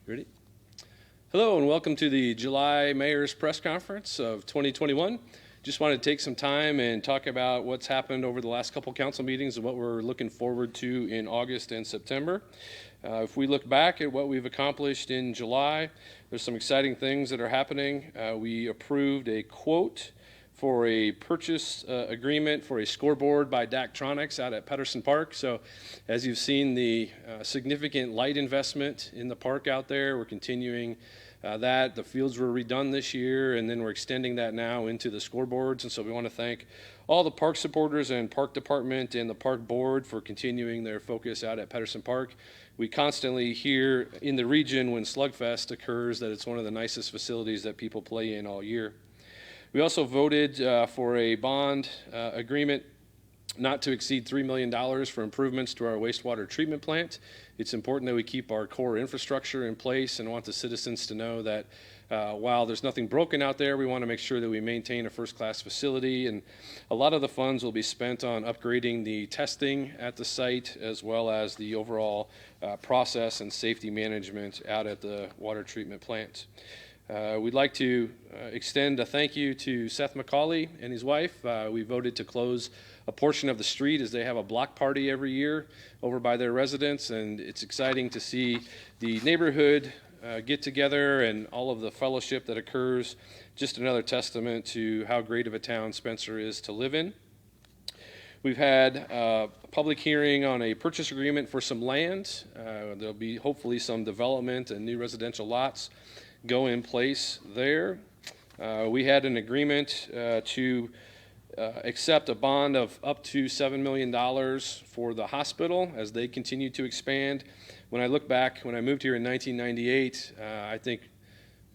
Ready? Hello and welcome to the July Mayor's Press Conference of 2021. Just wanted to take some time and talk about what's happened over the last couple council meetings and what we're looking forward to in August and September. If we look back at what we've accomplished in July, there's some exciting things that are happening. We approved a quote for a purchase agreement for a scoreboard by Daktronics out at Pedersen Park. So as you've seen the significant light investment in the park out there, we're continuing that. The fields were redone this year, and then we're extending that now into the scoreboards. And so we want to thank all the park supporters and park department and the park board for continuing their focus out at Pedersen Park. We constantly hear in the region when Slugfest occurs that it's one of the nicest facilities that people play in all year. We also voted for a bond agreement not to exceed $3 million for improvements to our wastewater treatment plant. It's important that we keep our core infrastructure in place and want the citizens to know that while there's nothing broken out there, we want to make sure that we maintain a first-class facility. And a lot of the funds will be spent on upgrading the testing at the site as well as the overall process and safety management out at the water treatment plant. We'd like to extend a thank you to Seth McCauley and his wife. We voted to close a portion of the street as they have a block party every year over by their residence, and it's exciting to see the neighborhood get together and all of the fellowship that occurs. Just another testament to how great of a town Spencer is to live in. We've had a public hearing on a purchase agreement for some land. There'll be hopefully some development and new residential lots go in place there. We had an agreement to accept a bond of up to $7 million for the hospital as they continue to expand. When I look back, when I moved here in 1998, I think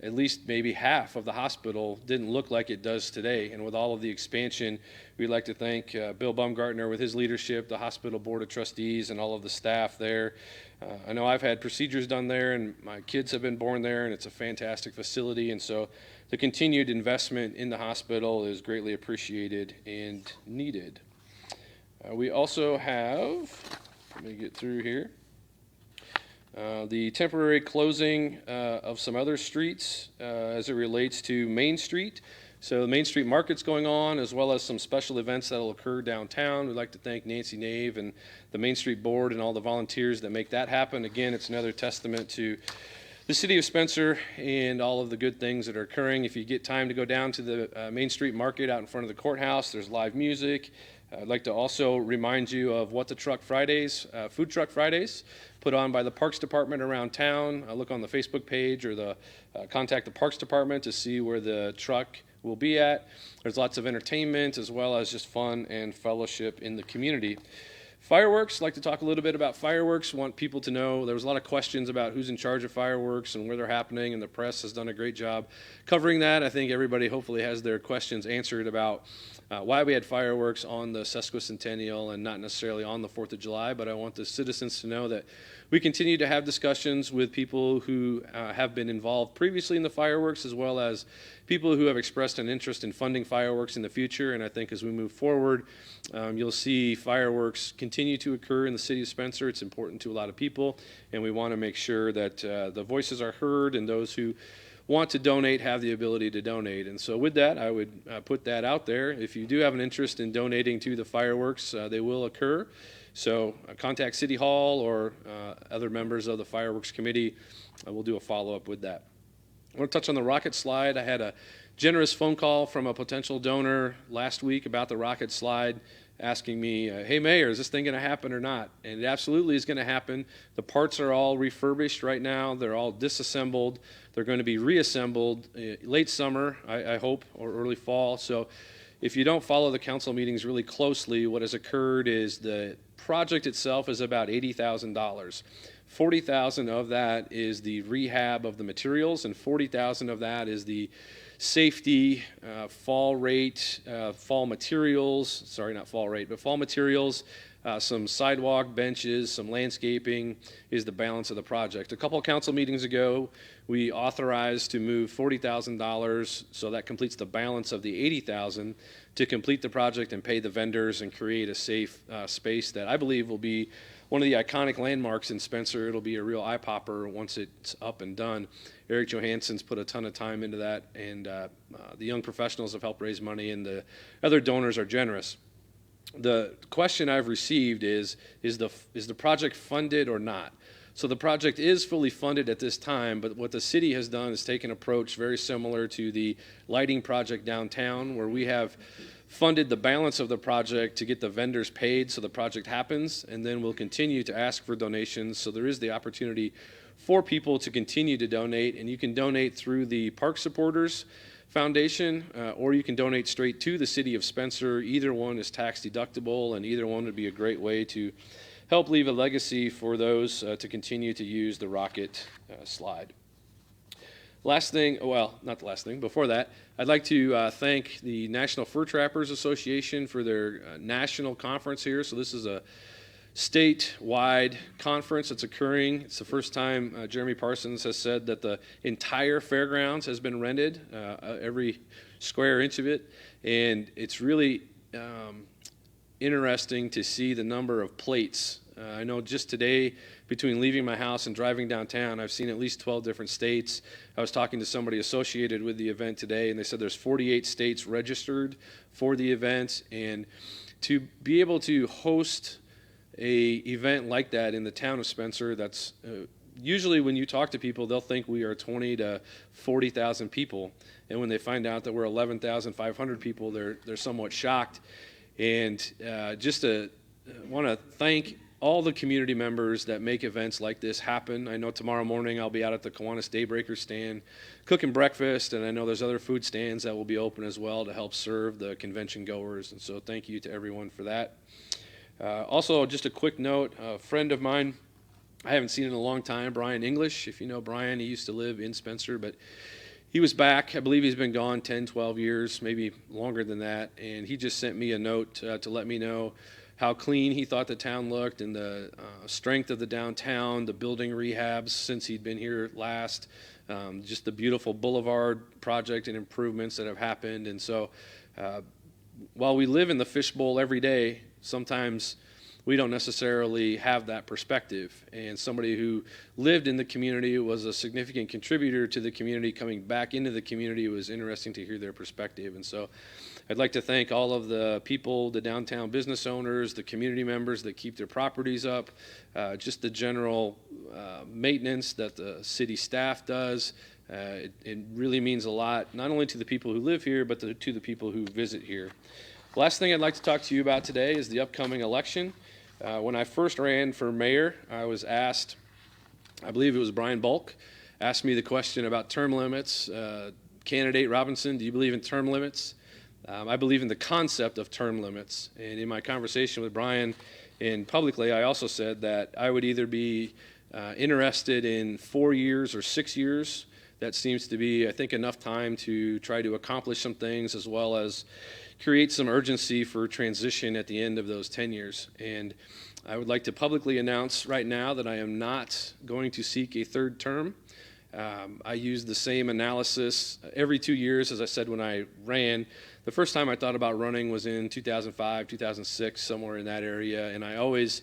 at least maybe half of the hospital didn't look like it does today. And with all of the expansion, we'd like to thank Bill Baumgartner with his leadership, the hospital board of trustees, and all of the staff there. I know I've had procedures done there, and my kids have been born there, and it's a fantastic facility. And so the continued investment in the hospital is greatly appreciated and needed. We also have, let me get through here, the temporary closing of some other streets as it relates to Main Street. So the Main Street Market's going on, as well as some special events that will occur downtown. We'd like to thank Nancy Nave and the Main Street Board and all the volunteers that make that happen. Again, it's another testament to the city of Spencer and all of the good things that are occurring. If you get time to go down to the Main Street Market out in front of the courthouse, there's live music. I'd like to also remind you of What the Truck Fridays, Food Truck Fridays, put on by the Parks Department around town. Look on the Facebook page or contact the Parks Department to see where the truck will be at. There's lots of entertainment as well as just fun and fellowship in the community. Fireworks, I'd like to talk a little bit about fireworks. Want people to know there was a lot of questions about who's in charge of fireworks and where they're happening, and the press has done a great job covering that. I think everybody hopefully has their questions answered about why we had fireworks on the sesquicentennial and not necessarily on the 4th of July, but I want the citizens to know that we continue to have discussions with people who have been involved previously in the fireworks, as well as people who have expressed an interest in funding fireworks in the future. And I think as we move forward, you'll see fireworks continue to occur in the city of Spencer. It's important to a lot of people, and we want to make sure that the voices are heard and those who want to donate have the ability to donate. And so with that, I would put that out there. If you do have an interest in donating to the fireworks, they will occur. So contact City Hall or other members of the fireworks committee. We'll do a follow-up with that. I want to touch on the rocket slide. I had a generous phone call from a potential donor last week about the rocket slide, asking me, hey, Mayor, is this thing going to happen or not? And it absolutely is going to happen. The parts are all refurbished right now. They're all disassembled. They're going to be reassembled late summer, I hope, or early fall. So if you don't follow the council meetings really closely, what has occurred is the project itself is about $80,000. $40,000 of that is the rehab of the materials, and $40,000 of that is the safety, fall materials, some sidewalk benches, some landscaping is the balance of the project. A couple of council meetings ago, we authorized to move $40,000, so that completes the balance of the $80,000 to complete the project and pay the vendors and create a safe space that I believe will be one of the iconic landmarks in Spencer. It'll be a real eye popper once it's up and done. Eric Johansson's put a ton of time into that, and the young professionals have helped raise money, and the other donors are generous. The question I've received is the project funded or not? So the project is fully funded at this time, but what the city has done is take an approach very similar to the lighting project downtown, where we have funded the balance of the project to get the vendors paid so the project happens, and then we'll continue to ask for donations. So there is the opportunity for people to continue to donate, and you can donate through the Park Supporters Foundation, or you can donate straight to the City of Spencer. Either one is tax deductible, and either one would be a great way to help leave a legacy for those to continue to use the rocket slide. Last thing, well, not the last thing, before that, I'd like to thank the National Fur Trappers Association for their national conference here. So this is a statewide conference that's occurring. It's the first time Jeremy Parsons has said that the entire fairgrounds has been rented, every square inch of it, and it's really interesting to see the number of plates. I know just today, between leaving my house and driving downtown, I've seen at least 12 different states. I was talking to somebody associated with the event today, and they said there's 48 states registered for the event, and to be able to host a event like that in the town of Spencer, that's usually when you talk to people, they'll think we are 20 to 40,000 people, and when they find out that we're 11,500 people, they're somewhat shocked. And just want to thank all the community members that make events like this happen. I know tomorrow morning I'll be out at the Kiwanis Daybreaker stand cooking breakfast, and I know there's other food stands that will be open as well to help serve the convention goers, and so thank you to everyone for that. Also, just a quick note, a friend of mine I haven't seen in a long time, Brian English. If you know Brian, he used to live in Spencer, but he was back. I believe he's been gone 10, 12 years, maybe longer than that, and he just sent me a note to let me know how clean he thought the town looked and the strength of the downtown, the building rehabs since he'd been here last, just the beautiful boulevard project and improvements that have happened. And so while we live in the fishbowl every day, sometimes we don't necessarily have that perspective. And somebody who lived in the community, was a significant contributor to the community, coming back into the community, it was interesting to hear their perspective. And so I'd like to thank all of the people, the downtown business owners, the community members that keep their properties up, just the general maintenance that the city staff does. It really means a lot, not only to the people who live here, but to the people who visit here. Last thing I'd like to talk to you about today is the upcoming election. When I first ran for mayor, I was asked, I believe it was Brian Bulk, asked me the question about term limits. Candidate Robinson, do you believe in term limits? I believe in the concept of term limits. And in my conversation with Brian and publicly, I also said that I would either be interested in 4 years or 6 years. That seems to be, I think, enough time to try to accomplish some things, as well as create some urgency for transition at the end of those 10 years. And I would like to publicly announce right now that I am not going to seek a third term. I use the same analysis every 2 years, as I said when I ran. The first time I thought about running was in 2005, 2006, somewhere in that area, and I always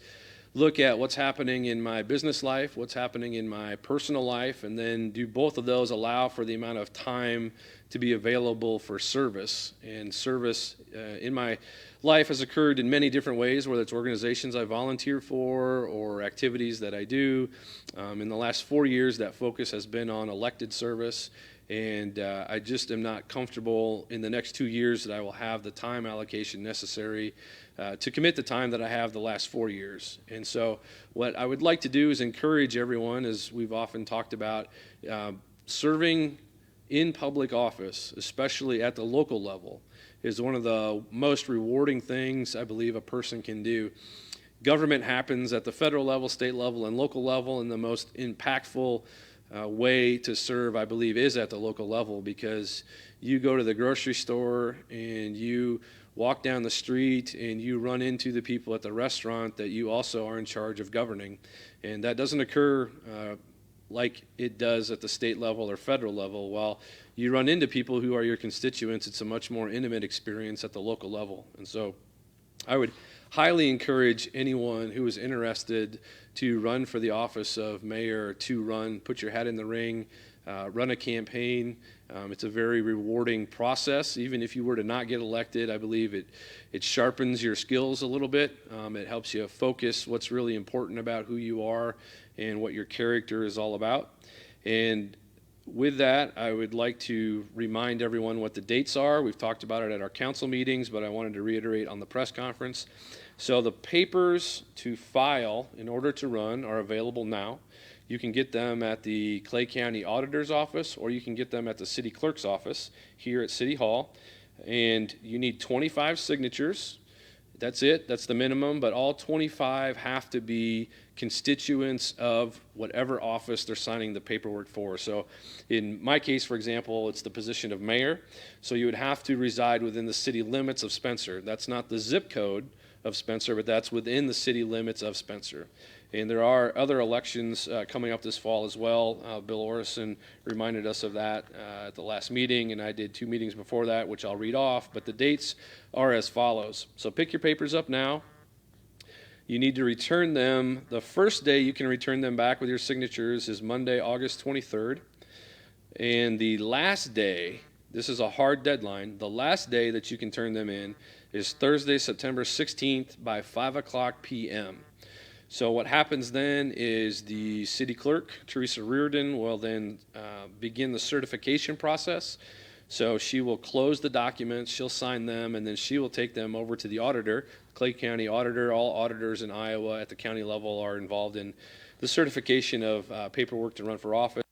look at what's happening in my business life, what's happening in my personal life, and then do both of those allow for the amount of time to be available for service. And service in my life has occurred in many different ways, whether it's organizations I volunteer for or activities that I do. In the last 4 years, that focus has been on elected service, and I just am not comfortable in the next 2 years that I will have the time allocation necessary to commit the time that I have the last 4 years. And so what I would like to do is encourage everyone, as we've often talked about, serving in public office, especially at the local level, is one of the most rewarding things I believe a person can do. Government happens at the federal level, state level, and local level, and the most impactful way to serve, I believe, is at the local level, because you go to the grocery store and you walk down the street and you run into the people at the restaurant that you also are in charge of governing. And that doesn't occur like it does at the state level or federal level. While you run into people who are your constituents, it's a much more intimate experience at the local level. And so I would highly encourage anyone who is interested to run for the office of mayor to run, put your hat in the ring, run a campaign. It's a very rewarding process. Even if you were to not get elected, I believe it sharpens your skills a little bit. It helps you focus what's really important about who you are and what your character is all about. And with that, I would like to remind everyone what the dates are. We've talked about it at our council meetings, but I wanted to reiterate on the press conference. So the papers to file in order to run are available now. You can get them at the Clay County Auditor's Office, or you can get them at the City Clerk's office here at City Hall. And you need 25 signatures. That's it. That's the minimum. But all 25 have to be constituents of whatever office they're signing the paperwork for. So in my case, for example, it's the position of mayor. So you would have to reside within the city limits of Spencer. That's not the zip code of Spencer, but that's within the city limits of Spencer. And there are other elections coming up this fall as well. Bill Orison reminded us of that at the last meeting, and I did 2 meetings before that, which I'll read off. But the dates are as follows. So pick your papers up now. You need to return them. The first day you can return them back with your signatures is Monday, August 23rd. And the last day, this is a hard deadline, the last day that you can turn them in is Thursday, September 16th by 5:00 p.m. So what happens then is the city clerk, Teresa Reardon, will then begin the certification process. So she will close the documents, she'll sign them, and then she will take them over to the auditor, Clay County auditor. All auditors in Iowa at the county level are involved in the certification of paperwork to run for office.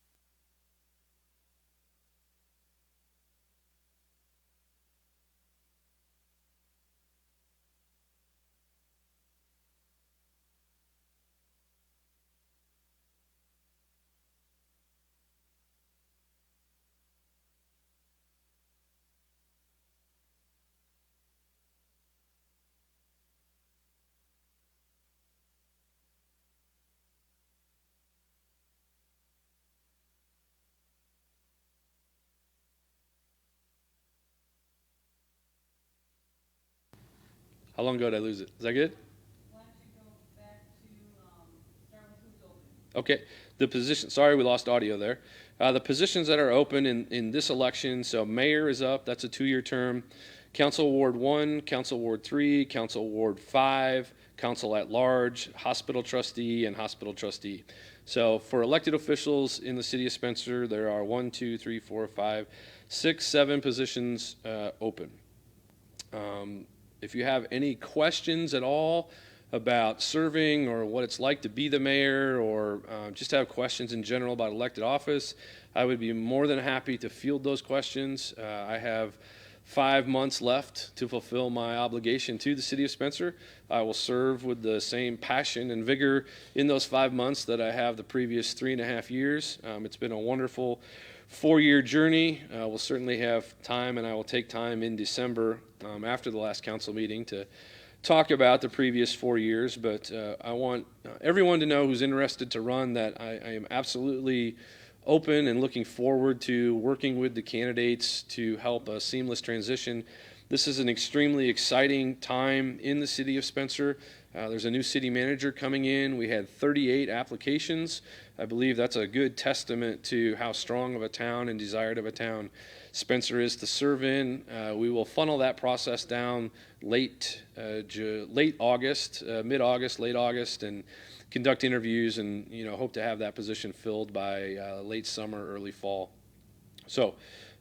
How long ago did I lose it? Is that good? Why don't you go back to start with who's open? Okay, the position, sorry we lost audio there. The positions that are open in this election, so mayor is up, that's a 2-year term. Council Ward 1, Council Ward 3, Council Ward 5, Council at Large, Hospital Trustee, and Hospital Trustee. So for elected officials in the city of Spencer, there are 1, 2, 3, 4, 5, 6, 7 positions open. If you have any questions at all about serving or what it's like to be the mayor, or just have questions in general about elected office, I would be more than happy to field those questions. I have 5 months left to fulfill my obligation to the city of Spencer. I will serve with the same passion and vigor in those 5 months that I have the previous 3.5 years. It's been a wonderful 4-year journey. We'll certainly have time, and I will take time in December after the last council meeting to talk about the previous 4 years. But I want everyone to know who's interested to run that I am absolutely open and looking forward to working with the candidates to help a seamless transition. This is an extremely exciting time in the city of Spencer. There's a new city manager coming in. We had 38 applications. I believe that's a good testament to how strong of a town and desired of a town Spencer is to serve in. We will funnel that process down late August, mid-August, late August, and conduct interviews, and hope to have that position filled by late summer, early fall. So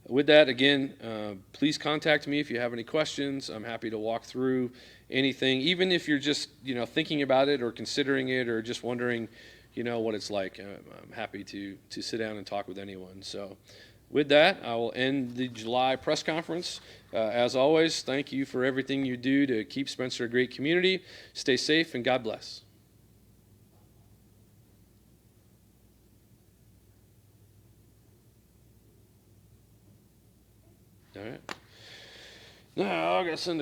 with that, again, please contact me if you have any questions. I'm happy to walk through anything, even if you're just thinking about it or considering it or just wondering what it's like. I'm happy to sit down and talk with anyone. So with that, I will end the July press conference. As always, thank you for everything you do to keep Spencer a great community. Stay safe, and God bless. All right. Now I gotta send